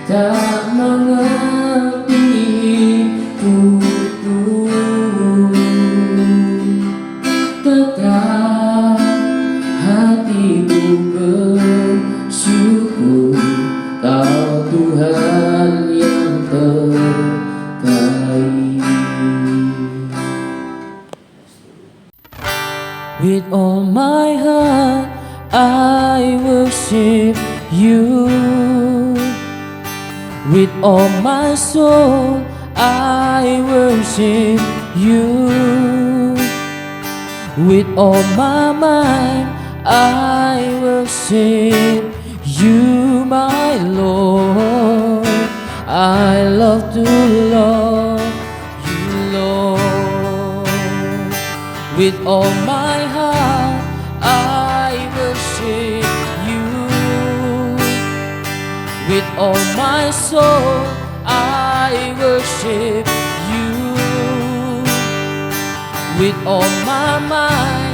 tak mengerti hidupku. Tetap hatiku bersyukur, Kau Tuhan yang terbaik. With all my heart I worship You. With all my soul I worship You. With all my mind I worship You, my Lord. I love to love You, Lord. With all my heart I worship You. With all my soul I worship You. With all my mind